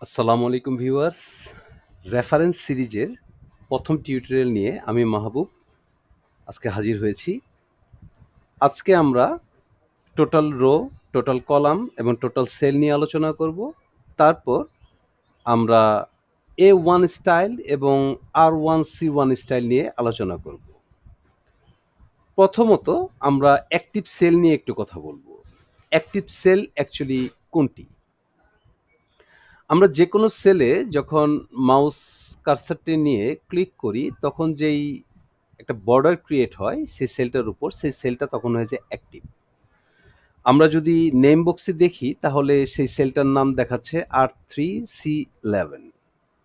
আসসালামু আলাইকুম viewers. Reference সিরিজের প্রথম টিউটোরিয়াল নিয়ে আমি মাহবুব আজকে হাজির হয়েছি। আজকে আমরা টোটাল রো, টোটাল কলাম এবং টোটাল সেল নিয়ে আলোচনা করব। তারপর আমরা A1 স্টাইল এবং R1C1 স্টাইল নিয়ে আলোচনা করব। প্রথমত আমরা অ্যাক্টিভ সেল নিয়ে একটু কথা বলবো। অ্যাক্টিভ সেল অ্যাকচুয়ালি কোনটি? আমরা যে কোনো সেলে যখন মাউস কার্সারটি নিয়ে ক্লিক করি তখন যেই একটা বর্ডার ক্রিয়েট হয় সেই সেলটার উপর, সেই সেলটা তখন হয়ে যায় অ্যাক্টিভ। আমরা যদি নেম বক্সে দেখি তাহলে সেই সেলটার নাম দেখাচ্ছে R3C11।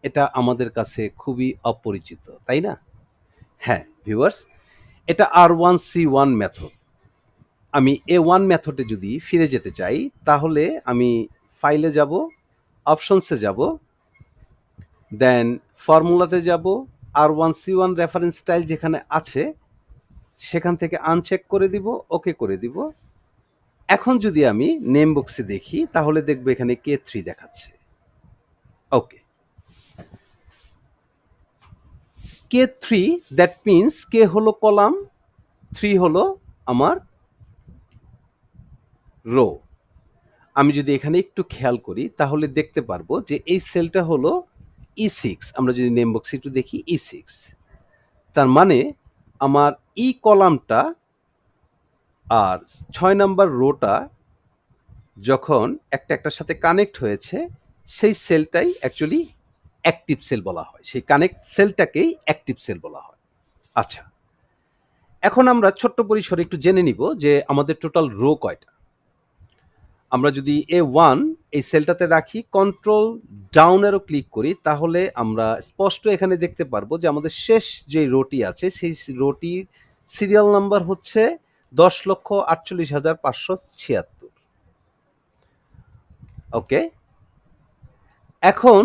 এটা আমাদের কাছে খুবই অপরিচিত, তাই না? হ্যাঁ ভিউয়ার্স, এটা R1C1 মেথড। আমি A1 মেথডে যদি ফিরে যেতে চাই তাহলে আমি ফাইলে যাব, অপশনসে যাব, দেন ফর্মুলাতে যাব, R1C1 রেফারেন্স স্টাইল যেখানে আছে সেখান থেকে আনচেক করে দিব, ওকে করে দিব। এখন যদি আমি নেম বক্সে দেখি তাহলে দেখব এখানে K3 দেখাচ্ছে। ওকে, K3 দ্যাট মিনস K হলো কলাম, 3 হলো আমার রো। আমি যদি এখানে একটু খেয়াল করি তাহলে দেখতে পারবো যে এই সেলটা হলো E6। আমরা যদি নেম বক্সে একটু দেখি E6, তার মানে আমার ই কলামটা আর 6 নাম্বার রোটা যখন একটার সাথে কানেক্ট হয়েছে সেই সেলটাই অ্যাকচুয়ালি অ্যাক্টিভ সেল বলা হয়। সেই কানেক্ট সেলটাকেই অ্যাক্টিভ সেল বলা হয়। আচ্ছা, এখন আমরা ছোট্ট পরিসরে একটু জেনে নিব যে আমাদের টোটাল রো কয়টা। আমরা যদি A1 এই সেলটাতে রাখি, কন্ট্রোল ডাউন অ্যারো ক্লিক করি তাহলে আমরা স্পষ্ট এখানে দেখতে পারবো যে আমাদের শেষ যে রোটি আছে সেই রোটির সিরিয়াল নাম্বার হচ্ছে 10,48,576। ওকে, এখন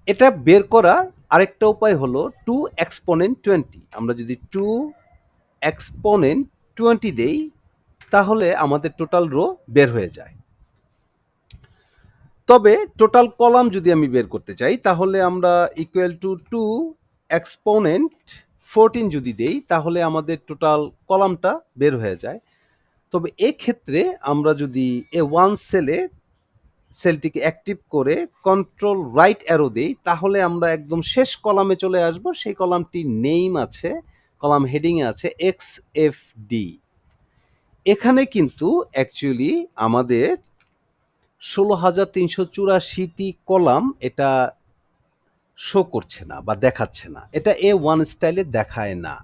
এটা বের করার আরেকটা উপায় হলো 2 এক্সপোনেন্ট 20। আমরা যদি 2 এক্সপোনেন্ট 20 দেই তাহলে আমাদের টোটাল রো বের হয়ে যায়। তবে টোটাল কলাম যদি আমি বের করতে চাই তাহলে আমরা ইকুয়াল টু 2 এক্সপোনেন্ট 14 যদি দেই তাহলে আমাদের টোটাল কলামটা বের হয়ে যায়। তবে এক্ষেত্রে আমরা যদি A1 সেলটিকে অ্যাক্টিভ করে কন্ট্রোল রাইট অ্যারো দেই তাহলে আমরা একদম শেষ কলামে চলে আসব। সেই কলামটি নেম আছে, কলাম হেডিংয়ে আছে XFD। এখানে কিন্তু অ্যাকচুয়ালি আমাদের 16,384টি কলাম এটা শো করছে না বা দেখাচ্ছে না। এটা A1 স্টাইলে দেখায় না।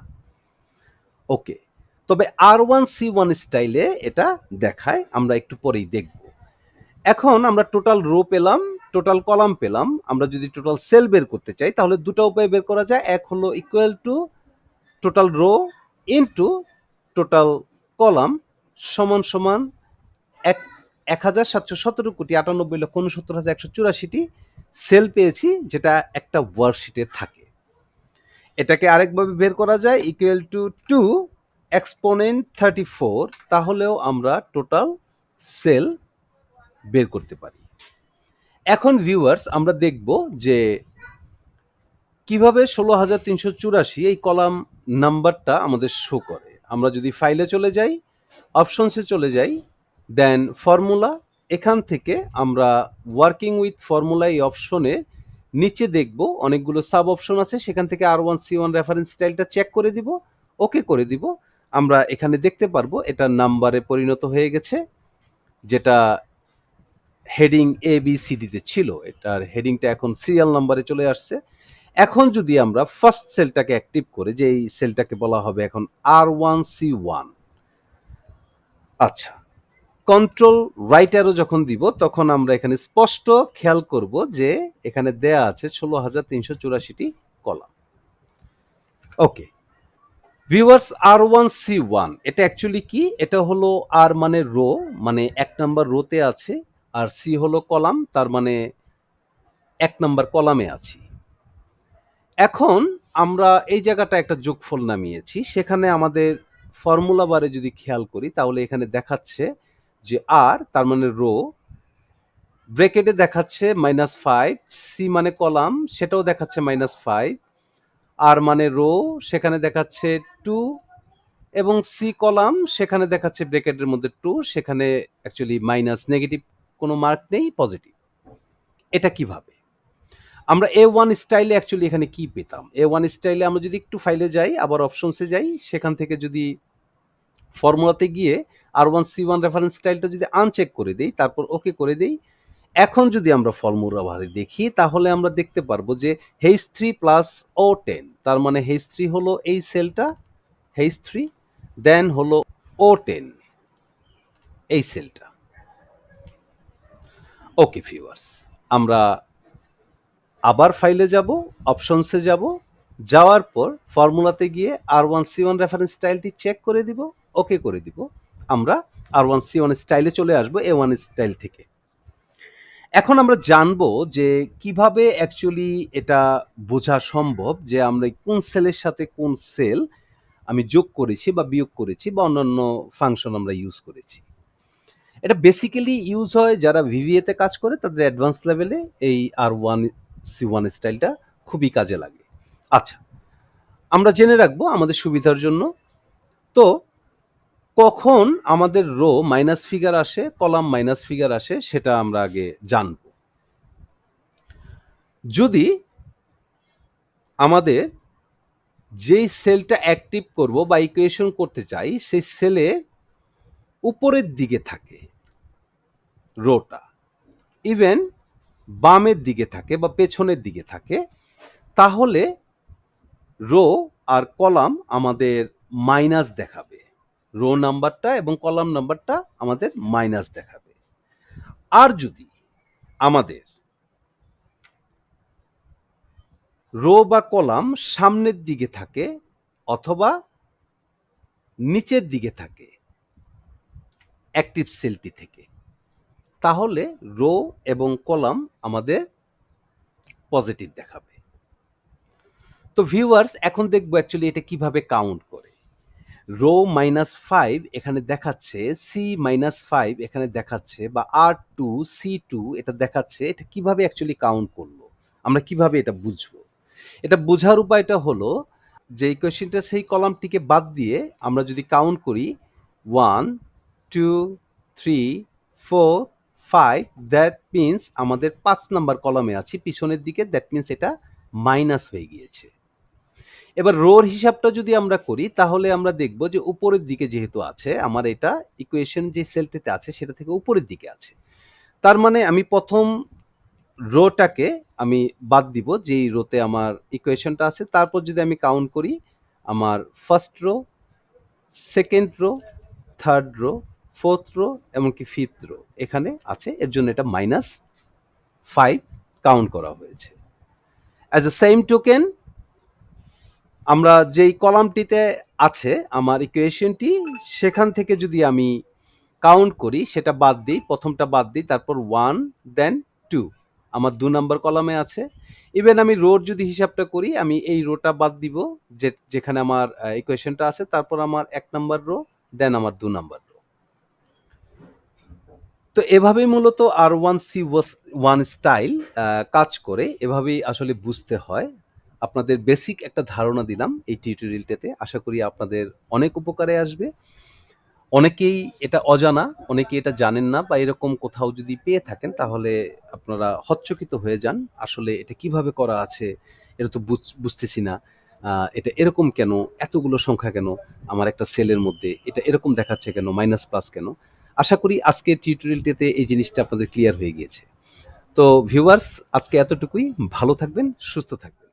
ওকে, তবে R1C1 স্টাইলে এটা দেখায়, আমরা একটু পরেই দেখব। এখন আমরা টোটাল রো পেলাম, টোটাল কলাম পেলাম। আমরা যদি টোটাল সেল বের করতে চাই তাহলে দুটো উপায়ে বের করা যায়। এক হলো equal to total row into total column সমান সমান 1,717,98,69,184টি সেল পেয়েছি, যেটা একটা ওয়ার্কশিটে থাকে। এটাকে আরেকভাবে বের করা যায় ইকুয়াল টু 2 এক্সপোনেন্ট 34, তাহলেও আমরা টোটাল সেল বের করতে পারি। এখন ভিউয়ার্স আমরা দেখব যে কিভাবে 16,384 এই কলাম নাম্বারটা আমাদের শো করে। আমরা যদি ফাইলে চলে যাই, অপশনসে চলে যাই, দেন ফর্মুলা, এখান থেকে আমরা ওয়ার্কিং উইথ ফর্মুলা এই অপশনে নিচে দেখব অনেকগুলো সাব অপশন আছে, সেখান থেকে R1C1 রেফারেন্স স্টাইলটা চেক করে দিব, ওকে করে দিব। আমরা এখানে দেখতে পারবো এটা নাম্বারে পরিণত হয়ে গেছে, যেটা হেডিং ABCDতে ছিল, এটার হেডিংটা এখন সিরিয়াল নাম্বারে চলে আসছে। এখন যদি আমরা ফার্স্ট সেলটাকে অ্যাক্টিভ করে, যে এই সেলটাকে বলা হবে এখন R1C1। আচ্ছা, কন্ট্রোল রাইট অ্যারো যখন দিব তখন আমরা এখানে স্পষ্ট খেয়াল করব যে এখানে দেয়া আছে 16,384টি কলাম। ওকে ভিউয়ার্স, R1C1 এটা অ্যাকচুয়ালি কি? এটা হলো আর মানে রো, মানে 1 নাম্বার রোতে আছে, আর সি হলো কলাম, তার মানে 1 নাম্বার কলামে আছি। এখন আমরা এই জায়গাটা একটা যোগফল নামিয়েছি, সেখানে আমাদের ফর্মুলা বারে যদি খেয়াল করি তাহলে এখানে দেখাচ্ছে যে আর তার মানে রো ব্র্যাকেটে দেখাচ্ছে -5, সি মানে কলাম সেটাও দেখাচ্ছে -5, আর মানে রো সেখানে দেখাচ্ছে 2, এবং সি কলাম সেখানে দেখাচ্ছে ব্র্যাকেটের মধ্যে 2, সেখানে অ্যাকচুয়ালি মাইনাস, নেগেটিভ কোনো মার্ক নেই, পজিটিভ। এটা কিভাবে? আমরা A1 স্টাইলে অ্যাকচুয়ালি এখানে কি পেতাম? A1 স্টাইলে আমরা যদি একটু ফাইলে যাই, আবার অপশনসে যাই, সেখান থেকে যদি ফর্মুলাতে গিয়ে R1C1 রেফারেন্স স্টাইলটা যদি আনচেক করে দেই, তারপর ওকে করে দেই, এখন যদি আমরা ফর্মুলা বারে দেখি তাহলে আমরা দেখতে পারবো যে H3 প্লাস O10, তার মানে H3 হলো এই সেলটা, H3, দেন হলো O10 এই সেলটা। ওকে ভিউয়ার্স, আমরা আবার ফাইলে যাব, অপশনসে যাব, যাওয়ার পর ফর্মুলাতে গিয়ে R1C1 রেফারেন্স স্টাইলটি চেক করে দিব, ওকে করে দিব, আমরা R1C1 স্টাইলে চলে আসবো A1 স্টাইল থেকে। এখন আমরা জানবো যে কিভাবে অ্যাকচুয়ালি এটা বোঝা সম্ভব যে আমরা কোন সেলের সাথে কোন সেল আমি যোগ করেছি বা বিয়োগ করেছি বা অন্যান্য ফাংশন আমরা ইউজ করেছি। এটা বেসিক্যালি ইউজ হয় যারা ভিভিএতে কাজ করে, তাদের অ্যাডভান্স লেভেলে এই R1C1 স্টাইলটা খুবই কাজে লাগে। আচ্ছা, আমরা জেনে রাখবো আমাদের সুবিধার জন্য। তো কখন আমাদের রো মাইনাস ফিগার আসে, কলাম মাইনাস ফিগার আসে, সেটা আমরা আগে জানব। যদি আমাদের যেই সেলটা অ্যাক্টিভ করব বা ইকুয়েশন করতে চাই সেই সেলে উপরের দিকে থাকে রোটা, ইভেন বামের দিকে থাকে বা পেছনের দিকে থাকে, তাহলে রো আর কলাম আমাদের মাইনাস দেখাবে। রো নাম্বারটা এবং কলাম নাম্বারটা আমাদের মাইনাস দেখাবে। আর যদি আমাদের রো বা কলাম সামনের দিকে থাকে অথবা নিচের দিকে থাকে অ্যাক্টিভ সেলটি থেকে, তাহলে রো এবং কলাম আমাদের পজিটিভ দেখাবে। তো ভিউয়ার্স, এখন দেখবো অ্যাকচুয়ালি এটা কিভাবে কাউন্ট করে। রো -5 এখানে দেখাচ্ছে, C-5 এখানে দেখাচ্ছে, বা R2 C2 এটা দেখাচ্ছে। এটা কিভাবে অ্যাকচুয়ালি কাউন্ট করলো, আমরা কিভাবে এটা বুঝবো? এটা বোঝার উপায়টা হলো যে ইকুয়েশনটা সেই কলামটিকে বাদ দিয়ে আমরা যদি কাউন্ট করি 1 2 3 4 5, দ্যাট মিনস আমাদের 5 নাম্বার কলামে আছি পিছনের দিকে, দ্যাট মিনস এটা মাইনাস হয়ে গিয়েছে। এবার রোর হিসাবটা যদি আমরা করি তাহলে আমরা দেখব যে উপরের দিকে যেহেতু আছে, আমার এটা ইকুয়েশন যে সেলটিতে আছে সেটা থেকে উপরের দিকে আছে, তার মানে আমি প্রথম রোটাকে আমি বাদ দিব যেই রোতে আমার ইকুয়েশনটা আছে, তারপর যদি আমি কাউন্ট করি আমার first row, second row, third row, fourth row, এমনকি ফিফথ রো এখানে আছে, এর জন্য এটা -5 কাউন্ট করা হয়েছে। অ্যাজ এ সেম টোকেন আমরা যেই কলামটিতে আছে আমার ইকুয়েশনটি, সেখান থেকে যদি আমি কাউন্ট করি, সেটা বাদ দিই, প্রথমটা বাদ দিই, তারপর 1 দেন 2 আমার 2 নাম্বার কলামে আছে। ইভেন আমি রোর যদি হিসাবটা করি, আমি এই রোটা বাদ দিব যেখানে আমার ইকুয়েশনটা আছে, তারপর আমার 1 নাম্বার রো, দেন আমার 2 নাম্বার রো। তো এভাবেই মূলত R1C1 স্টাইল কাজ করে, এভাবেই আসলে বুঝতে হয়। আপনাদের বেসিক একটা ধারণা দিলাম এই টিউটোরিয়ালটাতে, আশা করি আপনাদের অনেক উপকারে আসবে। অনেকেই এটা অজানা, অনেকেই এটা জানেন না, বা এরকম কোথাও যদি পেয়ে থাকেন তাহলে আপনারা হচ্চকিত হয়ে যান। আসলে এটা কিভাবে করা আছে? এটা তো বুঝতেছি না। এটা এরকম কেন? এতগুলো সংখ্যা কেন? আমার একটা সেলের মধ্যে এটা এরকম দেখাচ্ছে কেন? মাইনাস প্লাস কেন? আশা করি আজকের টিউটোরিয়ালটাতে এই জিনিসটা আপনাদের ক্লিয়ার হয়ে গিয়েছে। তো ভিউয়ার্স, আজকে এতটুকুই। ভালো থাকবেন, সুস্থ থাকবেন।